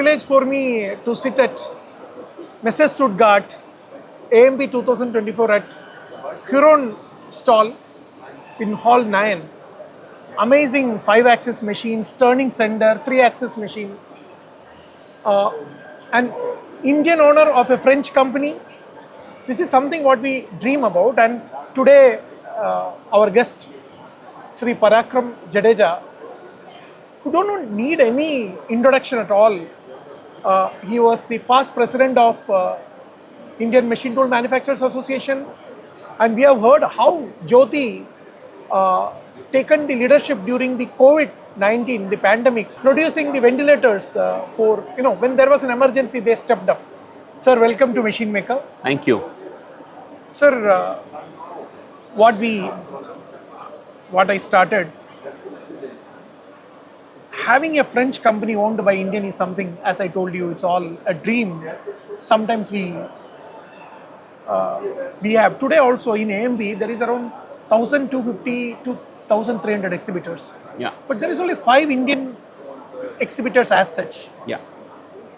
privilege for me to sit at Messe Stuttgart AMP 2024 at Huron stall in Hall 9. Amazing 5-axis machines, turning sender, 3-axis machine. An Indian owner of a French company. This is something what we dream about, and today our guest, Sri Parakram Jadeja, who don't need any introduction at all. He was the past president of Indian Machine Tool Manufacturers Association, and we have heard how Jyoti taken the leadership during the COVID-19, the pandemic, producing the ventilators for, when there was an emergency, they stepped up. Sir, welcome to Machine Maker. Thank you. Sir, what I started, having a French company owned by Indian is something, as I told you, it's all a dream. Sometimes we have, today also in AMB, there is around 1,250 to 1,300 exhibitors. Yeah. But there is only 5 Indian exhibitors as such. Yeah.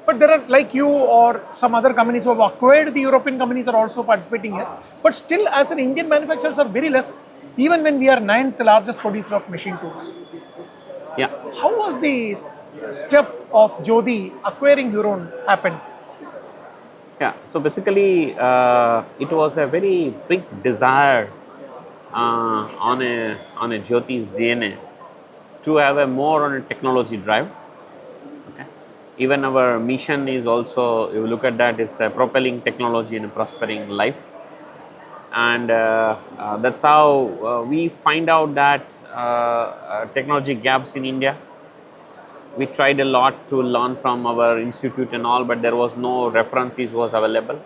But there are, like you or some other companies who have acquired the European companies are also participating here. But still, as an Indian manufacturers are very less, even when we are 9th largest producer of machine tools. Yeah. How was the step of Jyoti acquiring Huron happened? Yeah. So basically, it was a very big desire on a Jyoti's DNA to have a more on a technology drive. Even our mission is also, if you look at that, it's a propelling technology in a prospering life. And that's how we find out that technology gaps in India. We tried a lot to learn from our institute and all, but there was no references was available.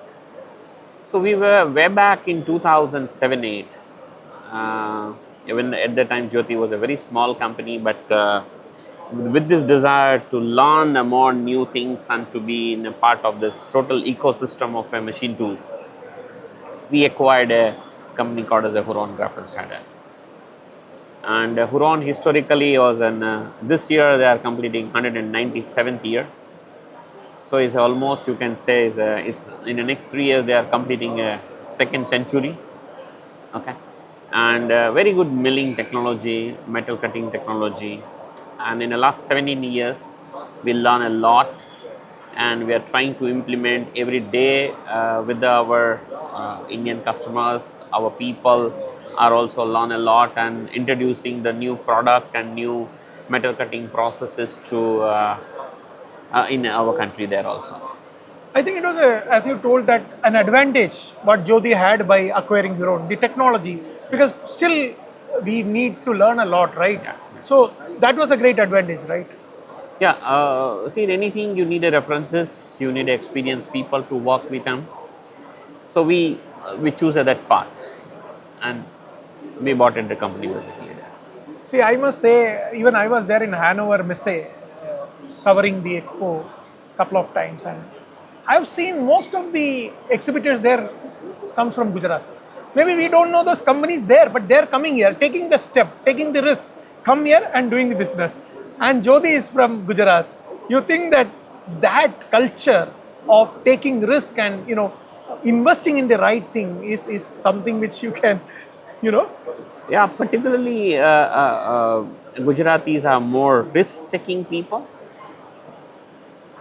So we were way back in 2007-8. Even at that time, Jyoti was a very small company, but with this desire to learn more new things and to be in a part of this total ecosystem of machine tools, we acquired a company called as a Huron Graffenstaden. And Huron historically was this year they are completing 197th year. So it's almost, you can say, it's in the next 3 years they are completing a 2nd century. Okay. And very good milling technology, metal cutting technology. And in the last 17 years, we learn a lot, and we are trying to implement every day with our Indian customers. Our people are also learn a lot and introducing the new product and new metal cutting processes to in our country there also. I think it was, as you told, that an advantage what Jyoti had by acquiring Huron, the technology, because still we need to learn a lot, right? Yeah. So that was a great advantage, right? Yeah, see, in anything you need a references, you need experienced people to work with them. So we choose that path, and we bought in the company basically. See, I must say, even I was there in Hanover Messe, covering the expo couple of times, and I've seen most of the exhibitors there comes from Gujarat. Maybe we don't know those companies there, but they're coming here, taking the step, taking the risk, come here and doing the business. And Jyoti is from Gujarat. You think that culture of taking risk and investing in the right thing is something which you can, Yeah, particularly Gujaratis are more risk-taking people,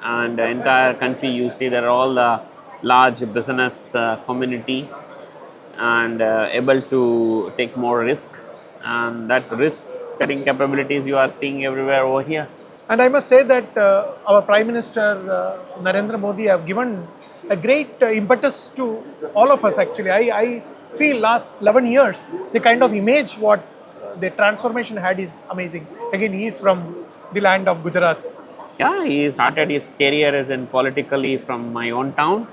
and the entire country you see they're all the large business community and able to take more risk, and that risk taking capabilities you are seeing everywhere over here. And I must say that our Prime Minister Narendra Modi have given a great impetus to all of us actually. I feel last 11 years, the kind of image what the transformation had is amazing. Again, he is from the land of Gujarat. Yeah, he started his career as in politically from my own town.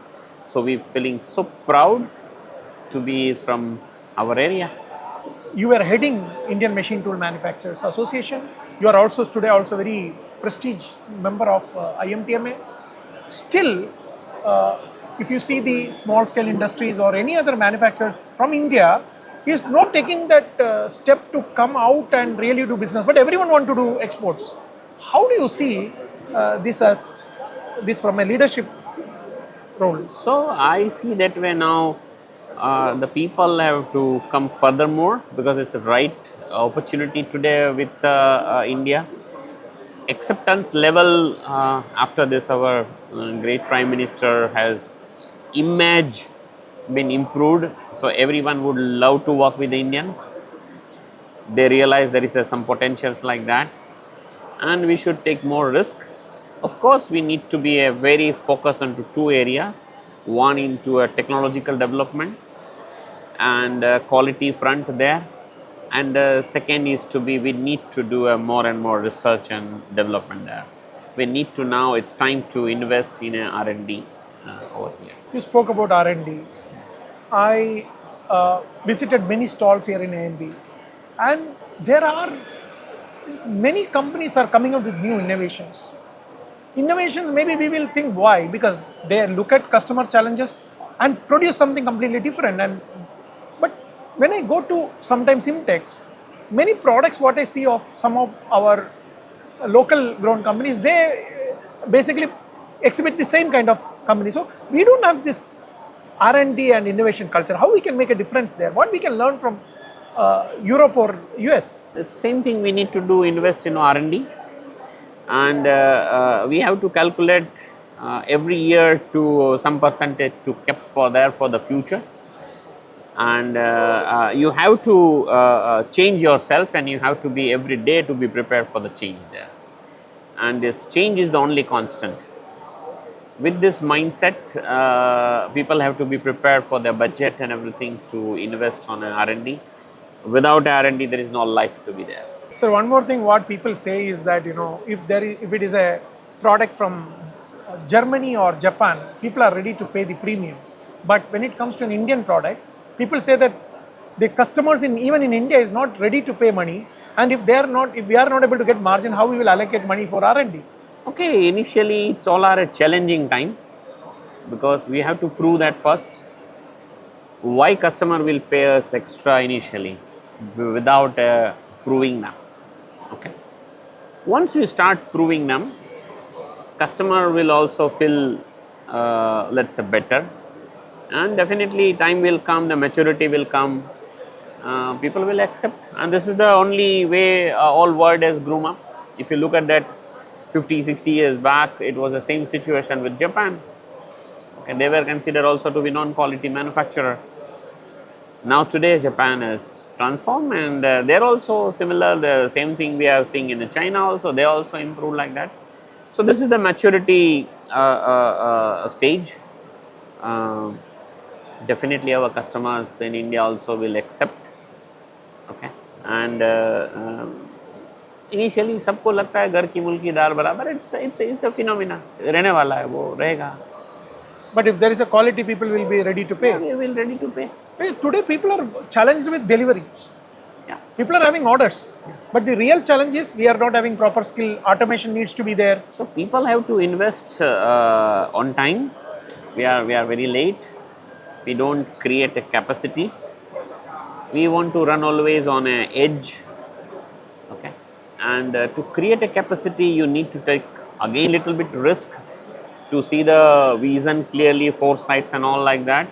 So we're feeling so proud to be from our area. You were heading Indian Machine Tool Manufacturers Association. You are also today also very prestige member of IMTMA. Still, if you see the small scale industries or any other manufacturers from India, is not taking that step to come out and really do business. But everyone want to do exports. How do you see this as this from a leadership role? So I see that way now. The people have to come furthermore because it's a right opportunity today with India. Acceptance level after this, our great Prime Minister has image been improved. So everyone would love to work with the Indians. They realize there is some potentials like that, and we should take more risk. Of course, we need to be a very focused on two areas. One into a technological development and quality front there, and second is to be we need to do a more and more research and development there. We need to now, it's time to invest in a R&D over here. You spoke about R&D. I visited many stalls here in AMB, and there are many companies are coming up with new innovations. Innovations, maybe we will think why, because they look at customer challenges and produce something completely different. But when I go to sometimes Imtex, many products what I see of some of our local grown companies, they basically exhibit the same kind of company. So we don't have this R&D and innovation culture. How we can make a difference there? What we can learn from Europe or US? It's the same thing we need to do, invest in R&D, and we have to calculate every year to some percentage to keep for the future. And you have to change yourself, and you have to be every day to be prepared for the change there. And this change is the only constant. With this mindset, people have to be prepared for their budget and everything to invest on an R&D. Without R&D, there is no life to be there. So one more thing, what people say is that if it is a product from Germany or Japan, people are ready to pay the premium. But when it comes to an Indian product, people say that the customers even in India is not ready to pay money, and if we are not able to get margin, how we will allocate money for R&D? Okay, initially it's all are a challenging time because we have to prove that first. Why customer will pay us extra initially without proving them? Okay. Once we start proving them, customer will also feel let's say better, and definitely time will come, the maturity will come, people will accept, and this is the only way all world has grown up. If you look at that 50-60 years back, it was the same situation with Japan. Okay, they were considered also to be non-quality manufacturer. Now today Japan has transformed, and they're also similar, the same thing we are seeing in China also, they also improve like that. So this is the maturity stage. Definitely our customers in India also will accept. Okay, and initially सबको लगता है घर की मुल्क की दाल बराबर, it's a phenomena, रहने वाला है, वो रहेगा. But if there is a quality, people will be ready to pay. Yeah, we will ready to pay. Today people are challenged with deliveries. Yeah. People are having orders, but the real challenge is we are not having proper skill. Automation needs to be there. So people have to invest on time. We are very late. We don't create a capacity. We want to run always on an edge. Okay, and to create a capacity, you need to take again little bit risk to see the vision clearly, foresights and all like that.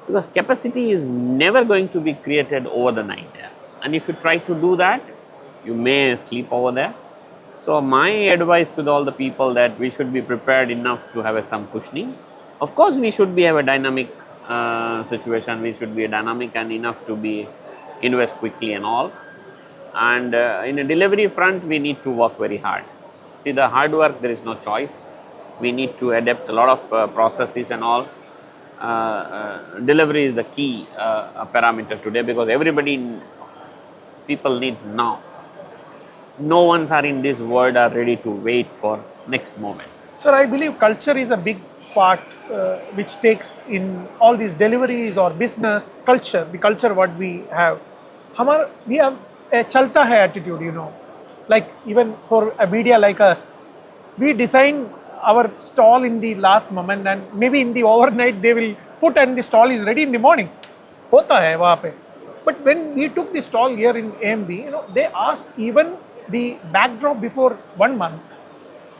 Because capacity is never going to be created over the night. And if you try to do that, you may sleep over there. So my advice to all the people that we should be prepared enough to have some cushioning. Of course, we should have a dynamic situation. We should be dynamic and enough to be invest quickly and all. And in a delivery front, we need to work very hard. See, the hard work, there is no choice. We need to adapt a lot of processes and all. Delivery is the key parameter today because people need now. No ones are in this world are ready to wait for next moment. Sir, I believe culture is a big part which takes in all these deliveries or business culture, the culture what we have. We have a chalta hai attitude, like even for a media like us, we design our stall in the last moment and maybe in the overnight they will put and the stall is ready in the morning. Hota hai wahan pe. But when we took the stall here in AMB, they asked even the backdrop before 1 month.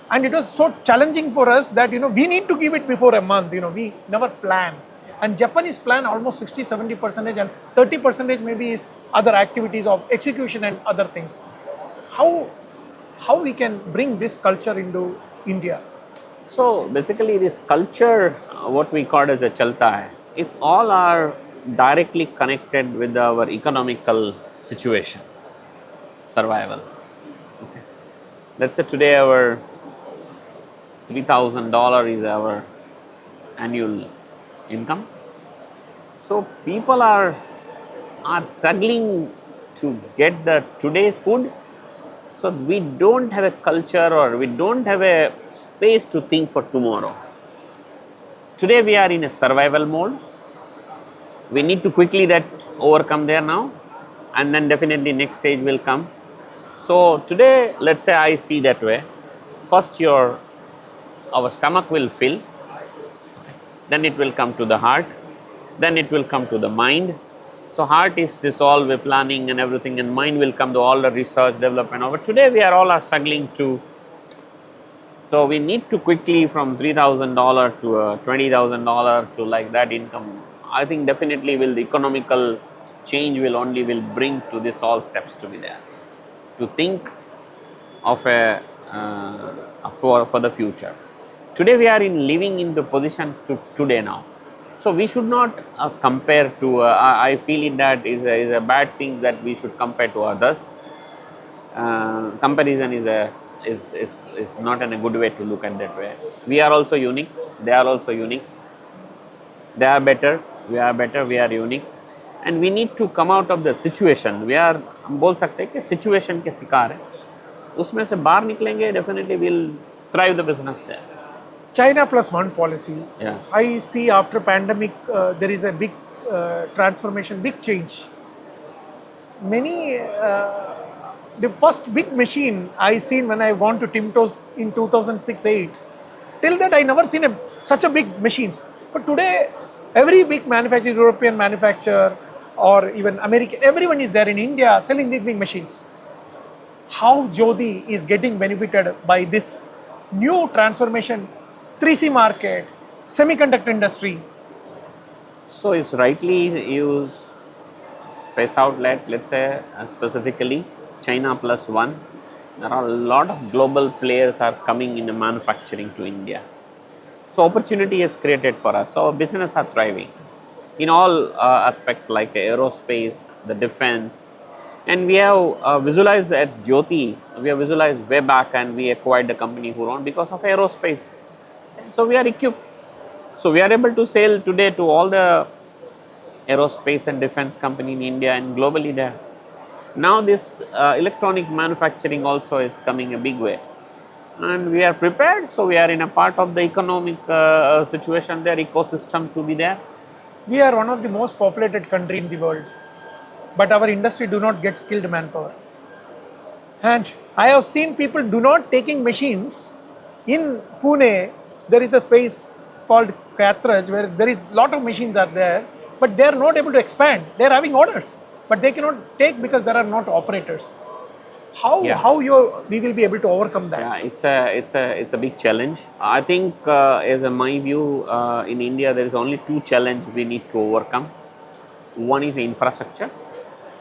And it was so challenging for us that, we need to give it before a month, we never plan. And Japanese plan almost 60-70% and 30% maybe is other activities of execution and other things. How we can bring this culture into India? So basically this culture, what we call as a chalta, it's all are directly connected with our economical situations, survival. Okay. Let's say today our $3,000 is our annual income. So people are struggling to get the today's food. So we don't have a culture or we don't have a space to think for tomorrow. Today we are in a survival mode. We need to quickly that overcome there now, and then definitely next stage will come. So today, let's say I see that way. First our stomach will fill, then it will come to the heart, then it will come to the mind. So heart is this all we're planning and everything, and mind will come to all the research development. But today we are all struggling to. So we need to quickly from $3,000 to $20,000 to like that income. I think definitely will the economical change will bring to this all steps to be there. To think of a for the future. Today we are living in the position to today now. So we should not compare to. I feel it that is a bad thing that we should compare to others. Comparison is not a good way to look at that way. We are also unique. They are also unique. They are better. We are better. We are unique. And we need to come out of the situation. We are हम बोल सकते हैं कि situation के शिकार है. उसमें से बाहर निकलेंगे. Definitely we'll thrive the business there. China plus one policy. Yeah. I see after pandemic there is a big transformation, big change. Many the first big machine I seen when I gone to Timtos in 2006-8. Till that I never seen such a big machines. But today every big manufacturer, European manufacturer or even American, everyone is there in India selling these big machines. How Jyoti is getting benefited by this new transformation, 3C market, semiconductor industry? So it's rightly used space outlet, let's say specifically China plus one. There are a lot of global players are coming in the manufacturing to India. So opportunity is created for us. So our business are thriving in all aspects like aerospace, the defense. And we have visualized at Jyoti, we have visualized way back and we acquired the company Huron because of aerospace. So we are equipped. So we are able to sell today to all the aerospace and defense company in India and globally there. Now this electronic manufacturing also is coming a big way. And we are prepared, so we are in a part of the economic situation there, ecosystem to be there. We are one of the most populated country in the world, but our industry do not get skilled manpower. And I have seen people do not taking machines. In Pune, there is a space called Kathraj where there is lot of machines are there, but they are not able to expand. They are having orders, but they cannot take because there are not operators. How we will be able to overcome that? Yeah, it's a big challenge. I think as my view in India there is only two challenges we need to overcome. One is infrastructure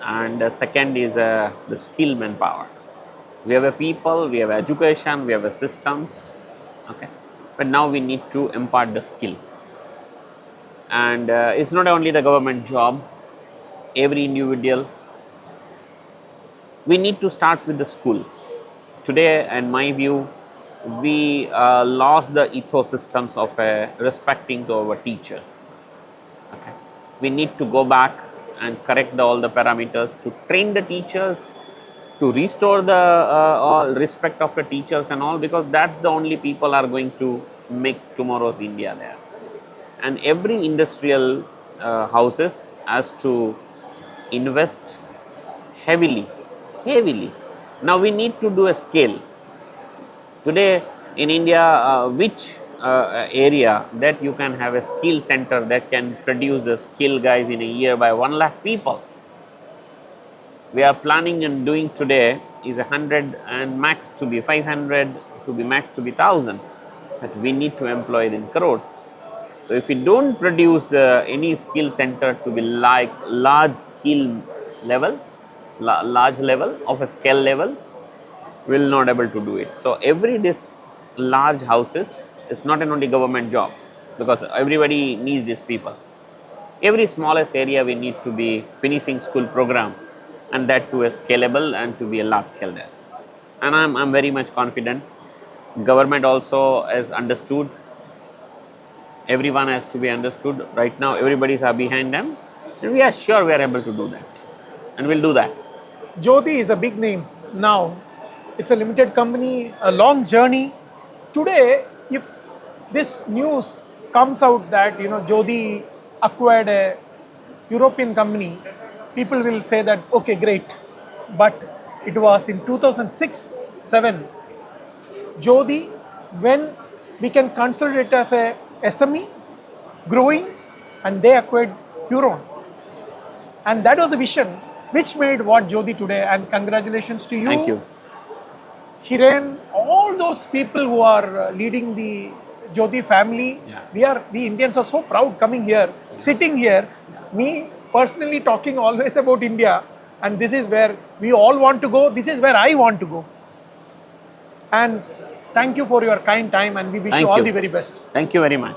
and the second is the skill manpower. We have a people, we have education, we have a systems, okay, but now we need to impart the skill. And it's not only the government job, every individual. We need to start with the school. Today, in my view, we lost the ecosystems of respecting to our teachers. Okay. We need to go back and correct all the parameters to train the teachers, to restore the all respect of the teachers and all, because that's the only people are going to make tomorrow's India there. And every industrial houses has to invest heavily. Now we need to do a scale. Today in India, which area that you can have a skill center that can produce the skill guys in a year by 1 lakh people. We are planning and doing today is 100 and max to be 500 to be max to be 1,000, but we need to employ it in crores. So if we don't produce any skill center to be like large skill level, large level of a scale level, we will not able to do it. So every this large houses is not an only government job, because everybody needs these people. Every smallest area we need to be finishing school program, and that to a scalable and to be a large scale there. And I'm very much confident. Government also has understood. Everyone has to be understood. Right now, everybody's are behind them, and we are sure we are able to do that, and we'll do that. Jyoti is a big name now. It's a limited company, a long journey. Today, if this news comes out that Jyoti acquired a European company, people will say that okay, great. But it was in 2006-7, Jyoti, when we can consider it as a SME growing, and they acquired Huron. And that was a vision which made what Jyoti today. And congratulations to you. Thank you. Hiren, all those people who are leading the Jyoti family. Yeah. We Indians are so proud coming here, sitting here. Me personally talking always about India, and this is where we all want to go. This is where I want to go. And thank you for your kind time, and we wish you all the very best. Thank you very much.